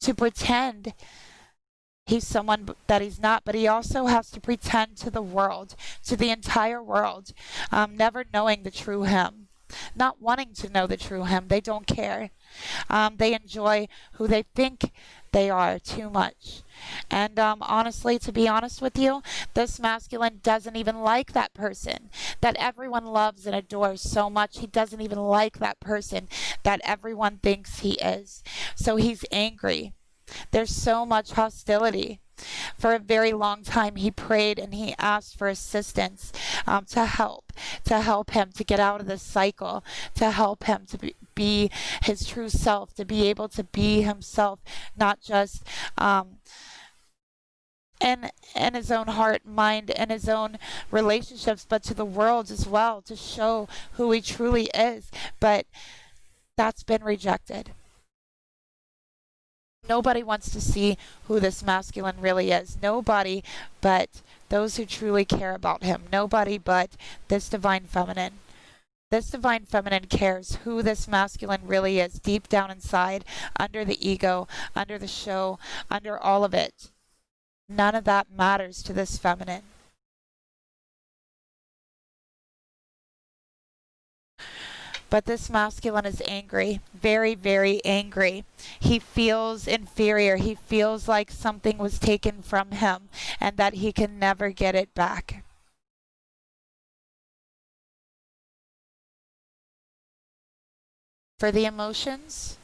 to pretend he's someone that he's not, but he also has to pretend to the world, to the entire world, never knowing the true him. Not wanting to know the true him. They don't care. They enjoy who they think they are too much. And honestly, to be honest with you, this masculine doesn't even like that person that everyone loves and adores so much. He doesn't even like that person that everyone thinks he is. So he's angry. There's so much hostility. For a very long time, he prayed and he asked for assistance to help him to get out of this cycle, to help him to be his true self, to be able to be himself, not just in his own heart, mind, and his own relationships, but to the world as well, to show who he truly is. But that's been rejected. Nobody wants to see who this masculine really is. Nobody but those who truly care about him. Nobody but this divine feminine. This divine feminine cares who this masculine really is deep down inside, under the ego, under the show, under all of it. None of that matters to this feminine. But this masculine is angry, very, very angry. He feels inferior. He feels like something was taken from him and that he can never get it back. For the emotions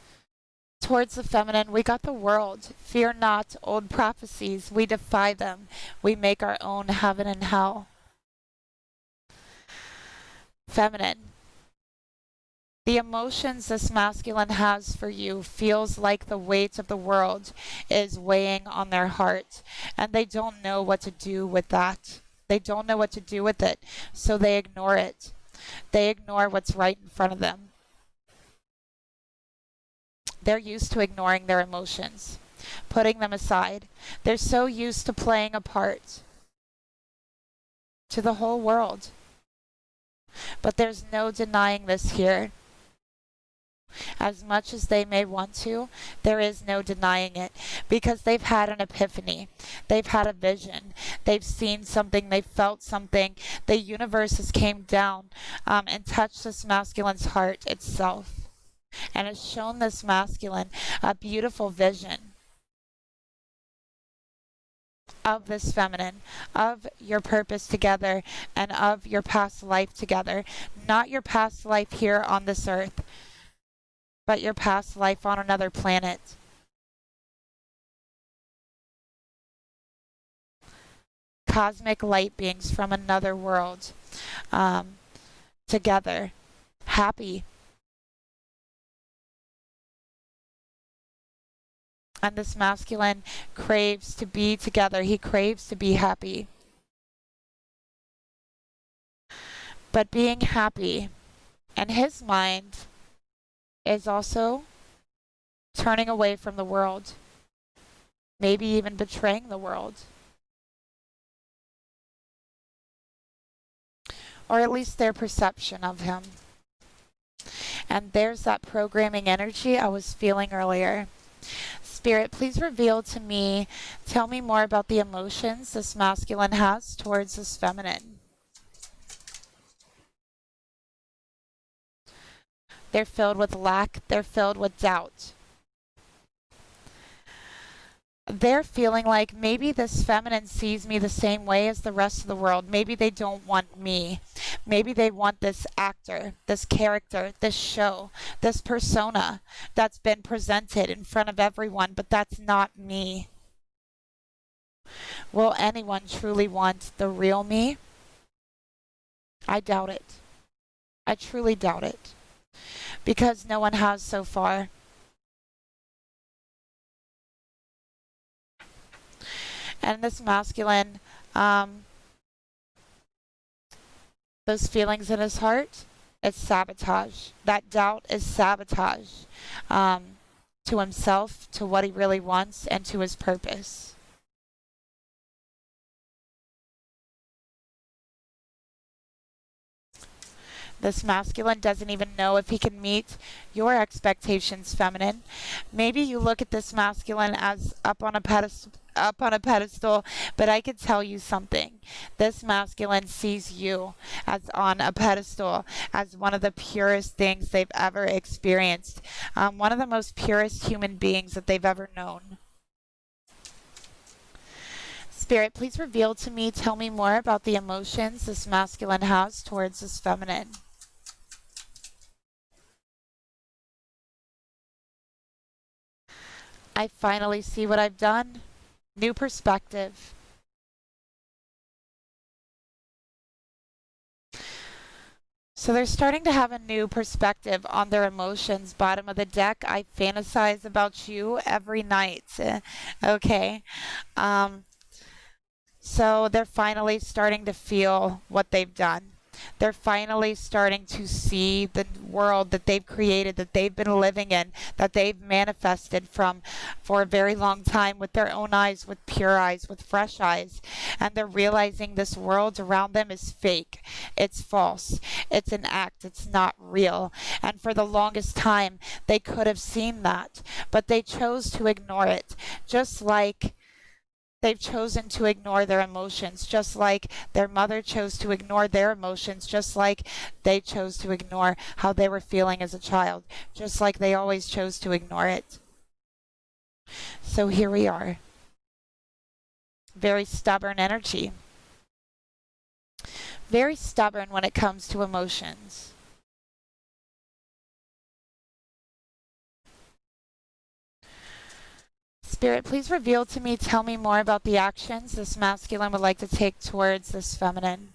towards the feminine, we got the world. Fear not old prophecies. We defy them. We make our own heaven and hell. Feminine. The emotions this masculine has for you feels like the weight of the world is weighing on their heart, and they don't know what to do with that. They don't know what to do with it, so they ignore it. They ignore what's right in front of them. They're used to ignoring their emotions, putting them aside. They're so used to playing a part to the whole world. But there's no denying this here. As much as they may want to, there is no denying it because they've had an epiphany. They've had a vision. They've seen something. They've felt something. The universe has came down and touched this masculine's heart itself and has shown this masculine a beautiful vision of this feminine, of your purpose together, and of your past life together. Not your past life here on this earth, but your past life on another planet. Cosmic light beings from another world, together, happy. And this masculine craves to be together. He craves to be happy. But being happy, in his mind, is also turning away from the world. Maybe even betraying the world. Or at least their perception of him. And there's that programming energy I was feeling earlier. Spirit, please reveal to me, tell me more about the emotions this masculine has towards this feminine. They're filled with lack. They're filled with doubt. They're feeling like maybe this feminine sees me the same way as the rest of the world. Maybe they don't want me. Maybe they want this actor, this character, this show, this persona that's been presented in front of everyone, but that's not me. Will anyone truly want the real me? I doubt it. I truly doubt it. Because no one has so far. And this masculine, those feelings in his heart, it's sabotage. That doubt is sabotage to himself, to what he really wants, and to his purpose. This masculine doesn't even know if he can meet your expectations, feminine. Maybe you look at this masculine as up on a pedestal, but I could tell you something. This masculine sees you as on a pedestal, as one of the purest things they've ever experienced, one of the most purest human beings that they've ever known. Spirit, please reveal to me, tell me more about the emotions this masculine has towards this feminine. I finally see what I've done. New perspective. So they're starting to have a new perspective on their emotions. Bottom of the deck, I fantasize about you every night. Okay. So they're finally starting to feel what they've done. They're finally starting to see the world that they've created, that they've been living in, that they've manifested from for a very long time with their own eyes, with pure eyes, with fresh eyes. And they're realizing this world around them is fake. It's false. It's an act. It's not real. And for the longest time, they could have seen that, but they chose to ignore it. Just like they've chosen to ignore their emotions, just like their mother chose to ignore their emotions, just like they chose to ignore how they were feeling as a child, just like they always chose to ignore it. So here we are. Very stubborn energy. Very stubborn when it comes to emotions. Spirit, please reveal to me, tell me more about the actions this masculine would like to take towards this feminine.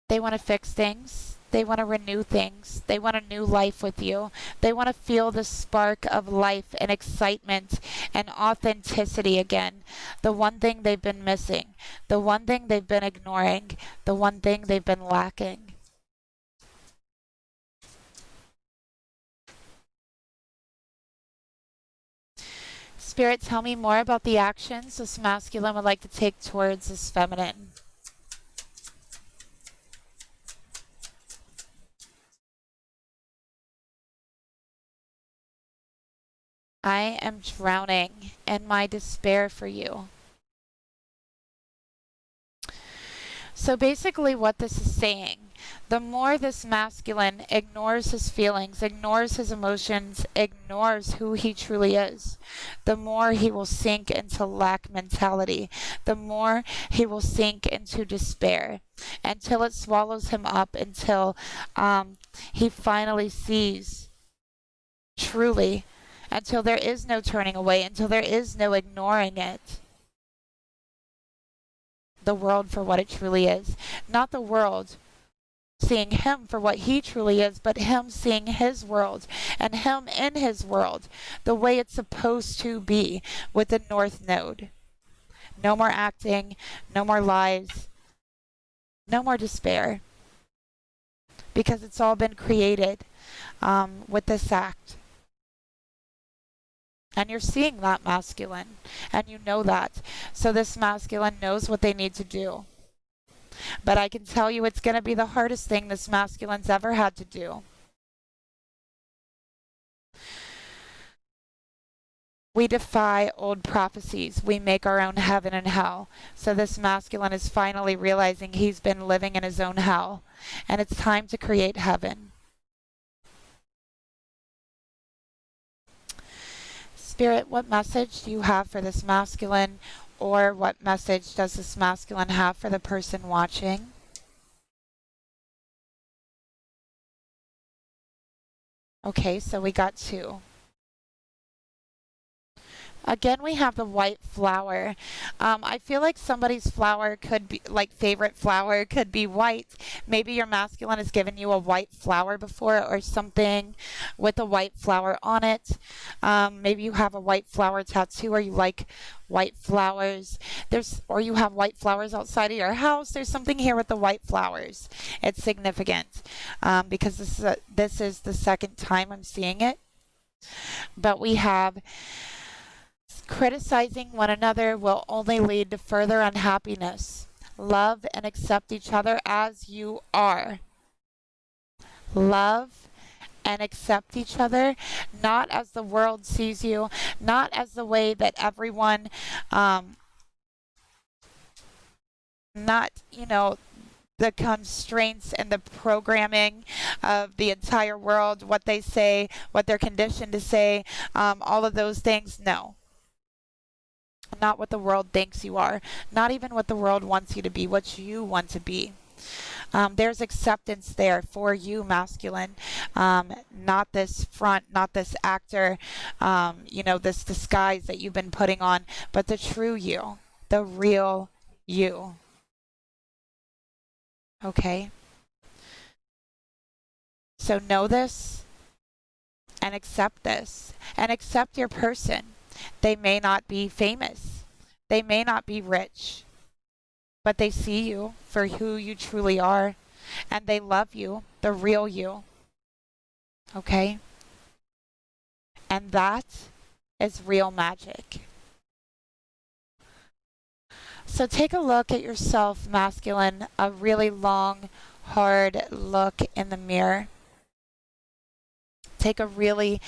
They want to fix things. They want to renew things. They want a new life with you. They want to feel the spark of life and excitement and authenticity again. The one thing they've been missing. The one thing they've been ignoring. The one thing they've been lacking. Spirit, tell me more about the actions this masculine would like to take towards this feminine. I am drowning in my despair for you. So basically what this is saying, the more this masculine ignores his feelings, ignores his emotions, ignores who he truly is, the more he will sink into lack mentality, the more he will sink into despair until it swallows him up, until he finally sees truly, until there is no turning away, until there is no ignoring it, the world for what it truly is. Not the world seeing him for what he truly is, but him seeing his world and him in his world the way it's supposed to be with the North Node. No more acting, no more lies, no more despair, because it's all been created with this act. And you're seeing that masculine, and you know that. So this masculine knows what they need to do. But I can tell you it's going to be the hardest thing this masculine's ever had to do. We defy old prophecies. We make our own heaven and hell. So this masculine is finally realizing he's been living in his own hell, and it's time to create heaven. Spirit, what message do you have for this masculine, or what message does this masculine have for the person watching? Okay, so we got 2. Again, we have the white flower. I feel like somebody's flower could be, like favorite flower could be white. Maybe your masculine has given you a white flower before, or something with a white flower on it. Maybe you have a white flower tattoo, or you like white flowers. Or you have white flowers outside of your house. There's something here with the white flowers. It's significant because this is the second time I'm seeing it. But we have criticizing one another will only lead to further unhappiness. Love and accept each other as you are. Love and accept each other, not as the world sees you, not as the way that everyone, not, the constraints and the programming of the entire world, what they say, what they're conditioned to say, all of those things. No. Not what the world thinks you are, not even what the world wants you to be, what you want to be. There's acceptance there for you, masculine. Not this front, not this actor, this disguise that you've been putting on, but the true you, the real you. Okay? So know this and accept this and accept your person. They may not be famous. They may not be rich. But they see you for who you truly are. And they love you, the real you. Okay? And that is real magic. So take a look at yourself, masculine. A really long, hard look in the mirror. Take a really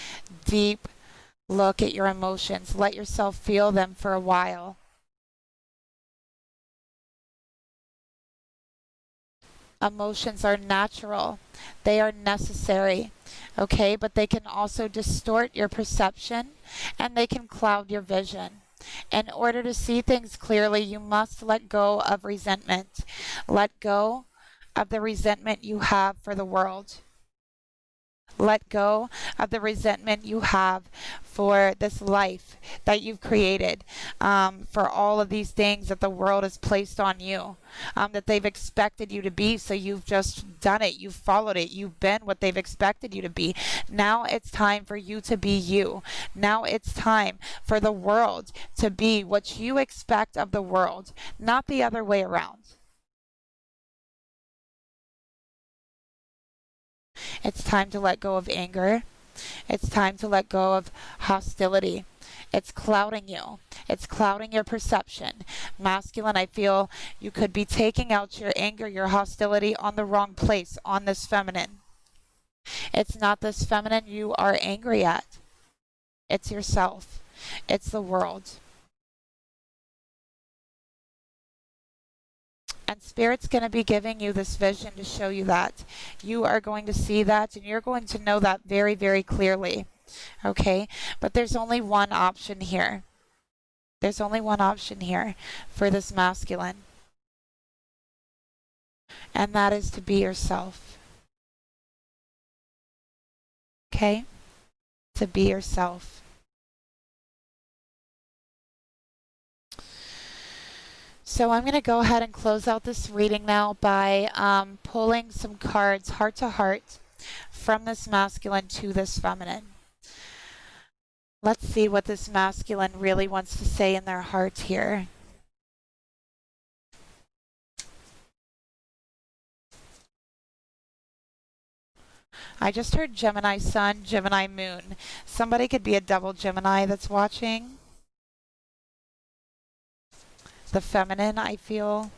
deep look at your emotions. Let yourself feel them for a while. Emotions are natural. They are necessary. Okay, but they can also distort your perception and they can cloud your vision. In order to see things clearly, you must let go of resentment. Let go of the resentment you have for the world. Let go of the resentment you have for this life that you've created, for all of these things that the world has placed on you, that they've expected you to be, so you've just done it, you've followed it, you've been what they've expected you to be. Now it's time for you to be you. Now it's time for the world to be what you expect of the world, not the other way around. It's time to let go of anger. It's time to let go of hostility. It's clouding you. It's clouding your perception. Masculine, I feel you could be taking out your anger, your hostility on the wrong place, on this feminine. It's not this feminine you are angry at. It's yourself. It's the world. And Spirit's going to be giving you this vision to show you that. You are going to see that, and you're going to know that very, very clearly. Okay? But there's only one option here. There's only one option here for this masculine. And that is to be yourself. Okay? To be yourself. So I'm going to go ahead and close out this reading now by pulling some cards heart to heart from this masculine to this feminine. Let's see what this masculine really wants to say in their heart here. I just heard Gemini Sun, Gemini Moon. Somebody could be a double Gemini that's watching. The feminine, I feel.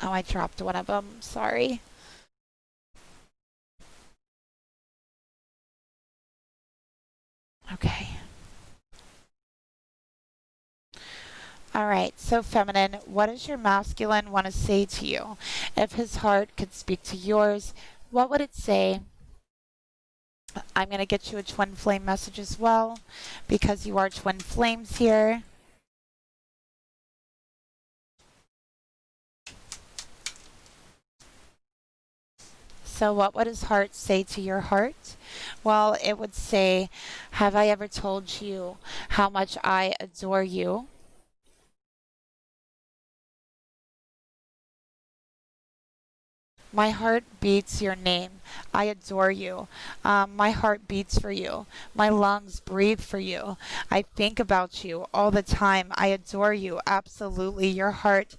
Oh, I dropped one of them. Sorry. Okay. All right, so feminine, what does your masculine want to say to you? If his heart could speak to yours, what would it say? I'm going to get you a twin flame message as well, because you are twin flames here. So what would his heart say to your heart? Well, it would say, have I ever told you how much I adore you? My heart beats your name. I adore you. My heart beats for you. My lungs breathe for you. I think about you all the time. I adore you. Absolutely. Your heart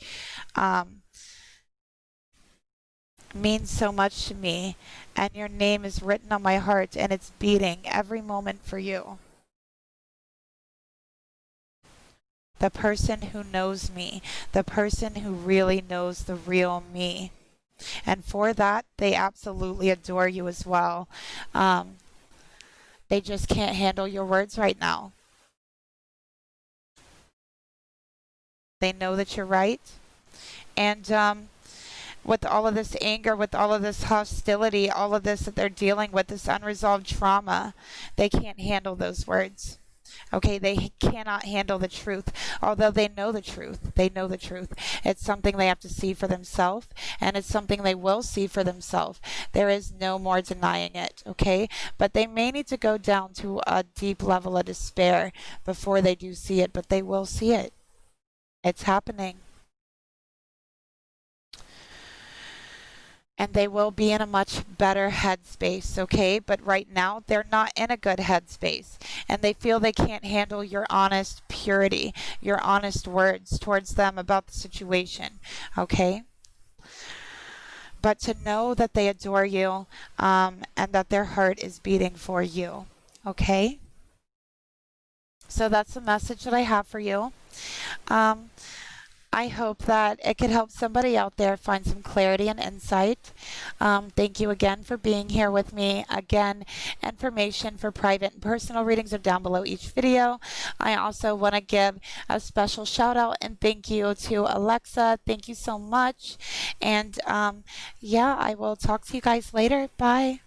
means so much to me. And your name is written on my heart, and it's beating every moment for you. The person who knows me. The person who really knows the real me. And for that, they absolutely adore you as well. They just can't handle your words right now. They know that you're right. And with all of this anger, with all of this hostility, all of this that they're dealing with, this unresolved trauma, they can't handle those words. Okay, they cannot handle the truth, although they know the truth. They know the truth. It's something they have to see for themselves, and it's something they will see for themselves. There is no more denying it, okay? But they may need to go down to a deep level of despair before they do see it, but they will see it. It's happening. And they will be in a much better headspace, okay? But right now, they're not in a good headspace. And they feel they can't handle your honest purity, your honest words towards them about the situation, okay? But to know that they adore you and that their heart is beating for you, okay? So that's the message that I have for you. I hope that it could help somebody out there find some clarity and insight. Thank you again for being here with me. Again, information for private and personal readings are down below each video. I also want to give a special shout out and thank you to Alexa. Thank you so much. And yeah, I will talk to you guys later. Bye.